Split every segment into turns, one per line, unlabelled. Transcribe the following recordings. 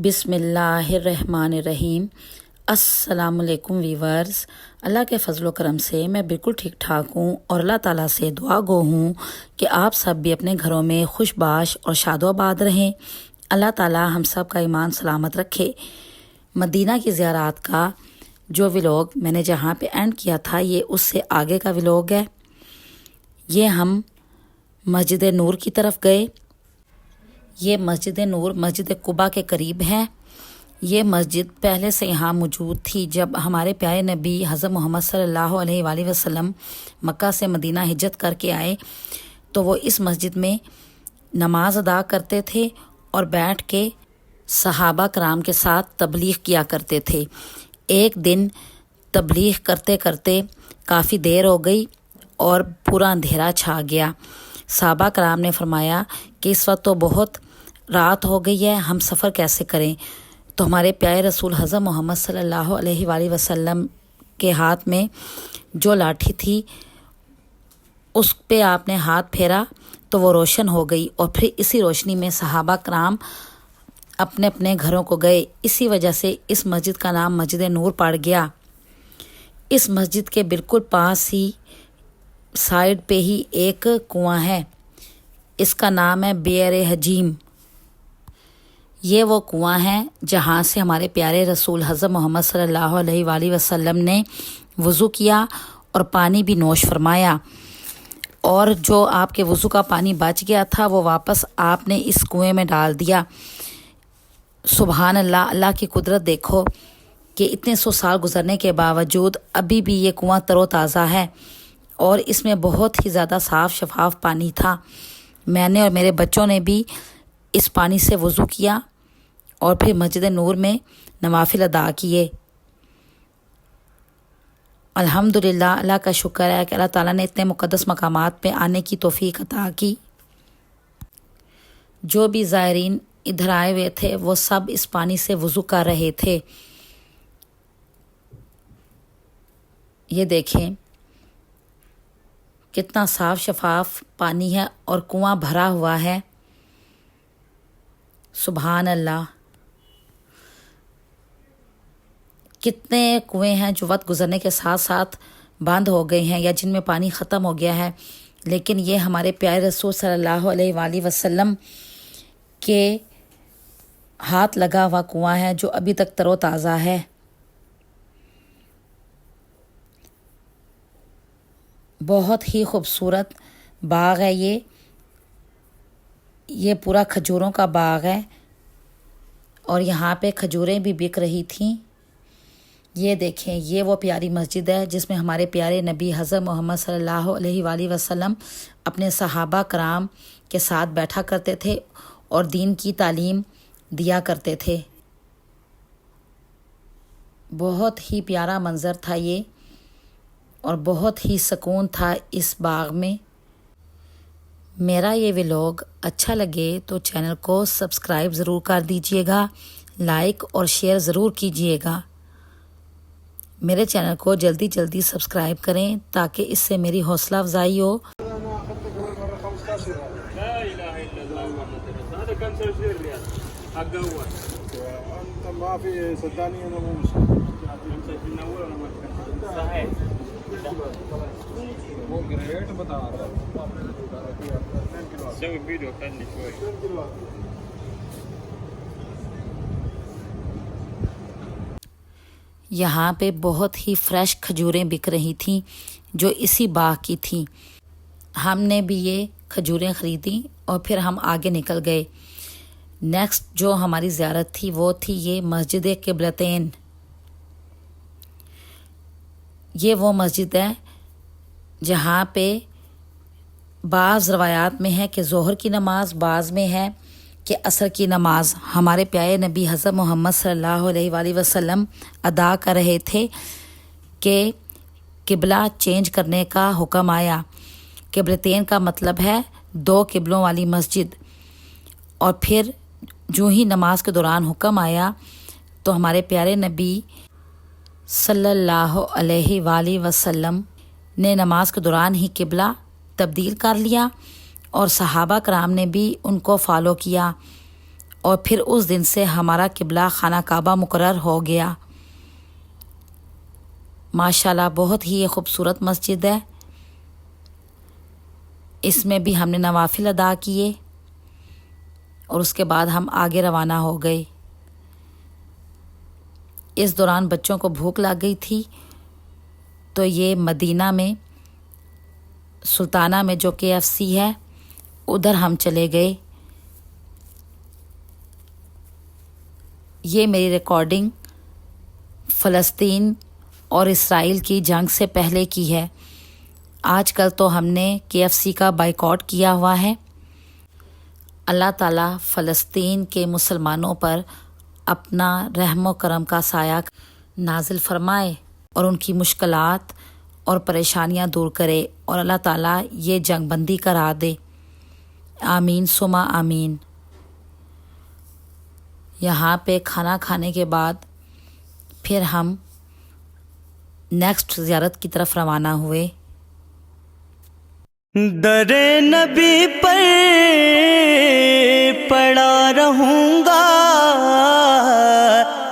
بسم اللہ الرحمن الرحیم۔ السلام علیکم ویورز، اللہ کے فضل و کرم سے میں بالکل ٹھیک ٹھاک ہوں اور اللہ تعالیٰ سے دعا گو ہوں کہ آپ سب بھی اپنے گھروں میں خوش باش اور شاد و آباد رہیں۔ اللہ تعالیٰ ہم سب کا ایمان سلامت رکھے۔ مدینہ کی زیارات کا جو ولاگ میں نے جہاں پہ اینڈ کیا تھا یہ اس سے آگے کا ولاگ ہے۔ یہ ہم مسجد نور کی طرف گئے۔ یہ مسجد نور مسجد قباء کے قریب ہے۔ یہ مسجد پہلے سے یہاں موجود تھی جب ہمارے پیارے نبی حضرت محمد صلی اللہ علیہ وآلہ وسلم مکہ سے مدینہ ہجرت کر کے آئے تو وہ اس مسجد میں نماز ادا کرتے تھے اور بیٹھ کے صحابہ کرام کے ساتھ تبلیغ کیا کرتے تھے۔ ایک دن تبلیغ کرتے کرتے کافی دیر ہو گئی اور پورا اندھیرا چھا گیا۔ صحابہ کرام نے فرمایا کہ اس وقت تو بہت رات ہو گئی ہے، ہم سفر کیسے کریں؟ تو ہمارے پیارے رسول حضرت محمد صلی اللہ علیہ وآلہ وسلم کے ہاتھ میں جو لاٹھی تھی اس پہ آپ نے ہاتھ پھیرا تو وہ روشن ہو گئی، اور پھر اسی روشنی میں صحابہ کرام اپنے اپنے گھروں کو گئے۔ اسی وجہ سے اس مسجد کا نام مسجد نور پڑ گیا۔ اس مسجد کے بالکل پاس ہی سائڈ پہ ہی ایک کنواں ہے، اس کا نام ہے بئر حجیم۔ یہ وہ کنواں ہے جہاں سے ہمارے پیارے رسول حضرت محمد صلی اللہ علیہ وآلہ وسلم نے وضو کیا اور پانی بھی نوش فرمایا، اور جو آپ کے وضو کا پانی بچ گیا تھا وہ واپس آپ نے اس کنویں میں ڈال دیا۔ سبحان اللہ، اللہ کی قدرت دیکھو کہ اتنے 100 سال گزرنے کے باوجود ابھی بھی یہ کنواں تر و تازہ ہے، اور اس میں بہت ہی زیادہ صاف شفاف پانی تھا۔ میں نے اور میرے بچوں نے بھی اس پانی سے وضو کیا اور پھر مسجد نور میں نوافل ادا کیے۔ الحمدللہ، اللہ کا شکر ہے کہ اللہ تعالیٰ نے اتنے مقدس مقامات پہ آنے کی توفیق عطا کی۔ جو بھی زائرین ادھر آئے ہوئے تھے وہ سب اس پانی سے وضو کر رہے تھے۔ یہ دیکھیں کتنا صاف شفاف پانی ہے اور کنواں بھرا ہوا ہے۔ سبحان اللہ، کتنے کنویں ہیں جو وقت گزرنے کے ساتھ ساتھ بند ہو گئے ہیں یا جن میں پانی ختم ہو گیا ہے، لیکن یہ ہمارے پیارے رسول صلی اللہ علیہ وآلہ وسلم کے ہاتھ لگا ہوا کنواں ہے جو ابھی تک تر و تازہ ہے۔ بہت ہی خوبصورت باغ ہے یہ پورا کھجوروں کا باغ ہے، اور یہاں پہ کھجوریں بھی بک رہی تھیں۔ یہ دیکھیں، یہ وہ پیاری مسجد ہے جس میں ہمارے پیارے نبی حضرت محمد صلی اللہ علیہ وآلہ وسلم اپنے صحابہ کرام کے ساتھ بیٹھا کرتے تھے اور دین کی تعلیم دیا کرتے تھے۔ بہت ہی پیارا منظر تھا یہ، اور بہت ہی سکون تھا اس باغ میں۔ میرا یہ ولاگ اچھا لگے تو چینل کو سبسکرائب ضرور کر دیجئے گا، لائک اور شیئر ضرور کیجئے گا۔ میرے چینل کو جلدی جلدی سبسکرائب کریں تاکہ اس سے میری حوصلہ افزائی ہو۔ یہاں پہ بہت ہی فریش کھجوریں بک رہی تھیں جو اسی باغ کی تھیں۔ ہم نے بھی یہ کھجوریں خریدیں اور پھر ہم آگے نکل گئے۔ نیکسٹ جو ہماری زیارت تھی وہ تھی یہ مسجد قبلتین۔ یہ وہ مسجد ہے جہاں پہ بعض روایات میں ہے کہ ظہر کی نماز، بعض میں ہے کہ عصر کی نماز ہمارے پیارے نبی حضرت محمد صلی اللہ علیہ وآلہ وسلم ادا کر رہے تھے کہ قبلہ چینج کرنے کا حکم آیا۔ قبلتین کا مطلب ہے 2 قبلوں والی مسجد، اور پھر جو ہی نماز کے دوران حکم آیا تو ہمارے پیارے نبی صلی اللہ علیہ وآلہ وسلم نے نماز کے دوران ہی قبلہ تبدیل کر لیا، اور صحابہ کرام نے بھی ان کو فالو کیا، اور پھر اس دن سے ہمارا قبلہ خانہ کعبہ مقرر ہو گیا۔ ماشاءاللہ بہت ہی خوبصورت مسجد ہے۔ اس میں بھی ہم نے نوافل ادا کیے اور اس کے بعد ہم آگے روانہ ہو گئے۔ اس دوران بچوں کو بھوک لگ گئی تھی تو یہ مدینہ میں سلطانہ میں جو KFC ہے ادھر ہم چلے گئے۔ یہ میری ریکارڈنگ فلسطین اور اسرائیل کی جنگ سے پہلے کی ہے۔ آج کل تو ہم نے KFC کا بائیکاٹ کیا ہوا ہے۔ اللہ تعالیٰ فلسطین کے مسلمانوں پر اپنا رحم و کرم کا سایہ نازل فرمائے اور ان کی مشکلات اور پریشانیاں دور کرے اور اللہ تعالیٰ یہ جنگ بندی کرا دے۔ آمین ثم آمین۔ یہاں پہ کھانا کھانے کے بعد پھر ہم نیکسٹ زیارت کی طرف روانہ ہوئے۔
در نبی پر پڑا رہوں گا،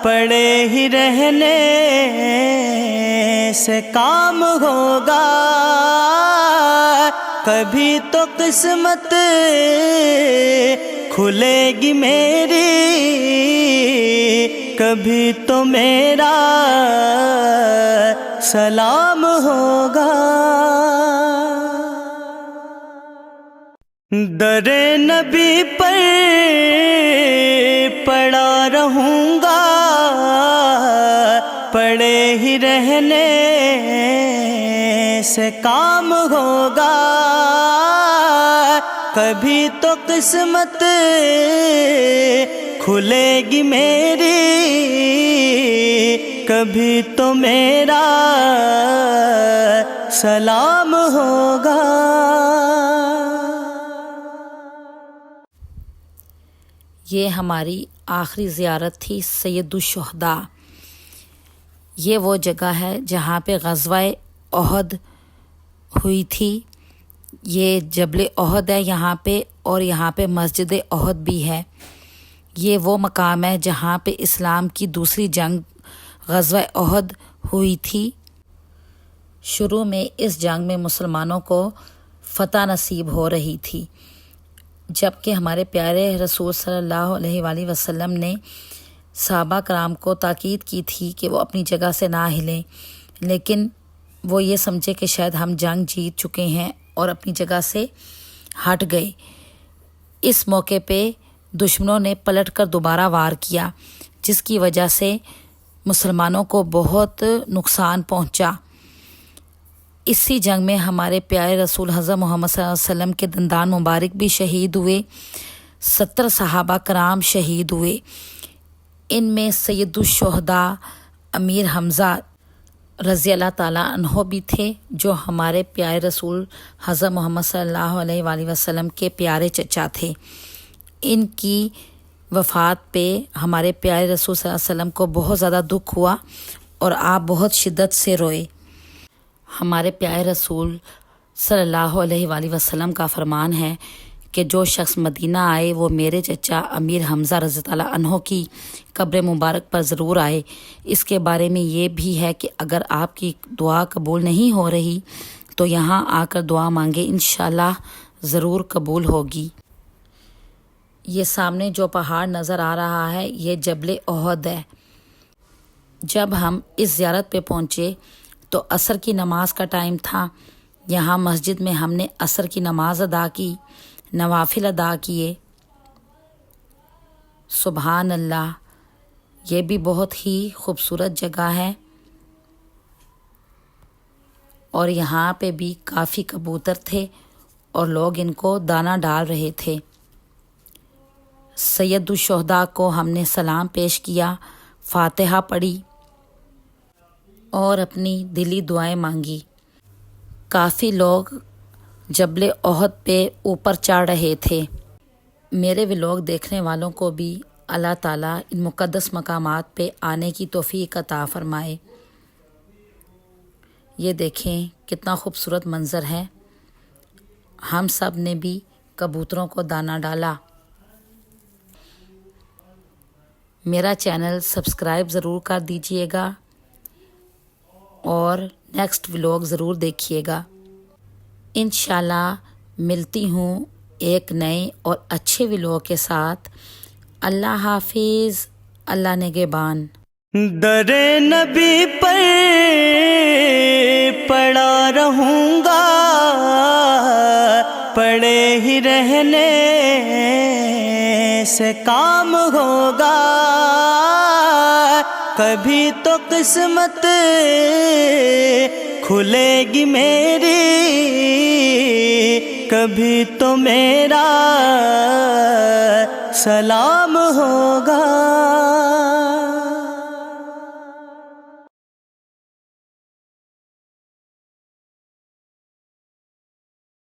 پڑے ہی رہنے سے کام ہوگا، کبھی تو قسمت کھلے گی میری، کبھی تو میرا سلام ہوگا۔ در نبی پر پڑا رہوں گا، پڑے ہی رہنے سے کام ہوگا، کبھی تو قسمت کھلے گی میری، کبھی تو میرا سلام ہوگا۔
یہ ہماری آخری زیارت تھی سید الشہداء۔ یہ وہ جگہ ہے جہاں پہ غزوہ احد ہوئی تھی۔ یہ جبل احد ہے یہاں پہ، اور یہاں پہ مسجد احد بھی ہے۔ یہ وہ مقام ہے جہاں پہ اسلام کی دوسری جنگ غزوہ احد ہوئی تھی۔ شروع میں اس جنگ میں مسلمانوں کو فتح نصیب ہو رہی تھی، جبکہ ہمارے پیارے رسول صلی اللہ علیہ وآلہ وسلم نے صحابہ کرام کو تاکید کی تھی کہ وہ اپنی جگہ سے نہ ہلیں، لیکن وہ یہ سمجھے کہ شاید ہم جنگ جیت چکے ہیں اور اپنی جگہ سے ہٹ گئے۔ اس موقع پہ دشمنوں نے پلٹ کر دوبارہ وار کیا، جس کی وجہ سے مسلمانوں کو بہت نقصان پہنچا۔ اسی جنگ میں ہمارے پیارے رسول حضرت محمد صلی اللہ علیہ وسلم کے دندان مبارک بھی شہید ہوئے، 70 صحابہ کرام شہید ہوئے۔ ان میں سید الشہداء امیر حمزہ رضی اللہ تعالیٰ عنہ بھی تھے، جو ہمارے پیارے رسول حضرت محمد صلی اللہ علیہ وآلہ وسلم کے پیارے چچا تھے۔ ان کی وفات پہ ہمارے پیارے رسول صلی اللہ علیہ وسلم کو بہت زیادہ دکھ ہوا اور آپ بہت شدت سے روئے۔ ہمارے پیارے رسول صلی اللہ علیہ وآلہ وسلم کا فرمان ہے کہ جو شخص مدینہ آئے وہ میرے چچا امیر حمزہ رضی اللہ عنہ کی قبر مبارک پر ضرور آئے۔ اس کے بارے میں یہ بھی ہے کہ اگر آپ کی دعا قبول نہیں ہو رہی تو یہاں آ کر دعا مانگے، انشاءاللہ ضرور قبول ہوگی۔ یہ سامنے جو پہاڑ نظر آ رہا ہے یہ جبل احد ہے۔ جب ہم اس زیارت پہ پہنچے تو عصر کی نماز کا ٹائم تھا۔ یہاں مسجد میں ہم نے عصر کی نماز ادا کی، نوافل ادا کیے۔ سبحان اللہ، یہ بھی بہت ہی خوبصورت جگہ ہے، اور یہاں پہ بھی کافی کبوتر تھے اور لوگ ان کو دانہ ڈال رہے تھے۔ سید الشہداء کو ہم نے سلام پیش کیا، فاتحہ پڑھی اور اپنی دلی دعائیں مانگی۔ کافی لوگ جبل احد پہ اوپر چڑھ رہے تھے۔ میرے ولاگ دیکھنے والوں کو بھی اللہ تعالیٰ ان مقدس مقامات پہ آنے کی توفیق عطا فرمائے۔ یہ دیکھیں کتنا خوبصورت منظر ہے۔ ہم سب نے بھی کبوتروں کو دانہ ڈالا۔ میرا چینل سبسکرائب ضرور کر دیجئے گا اور نیکسٹ ولاگ ضرور دیکھیے گا۔ انشاءاللہ ملتی ہوں ایک نئے اور اچھے ولاگ کے ساتھ۔ اللہ حافظ، اللہ نگہبان۔
در نبی پر پڑا رہوں گا، پڑے ہی رہنے سے کام ہوگا، کبھی تو قسمت کھلے گی میری، کبھی تو میرا سلام ہوگا۔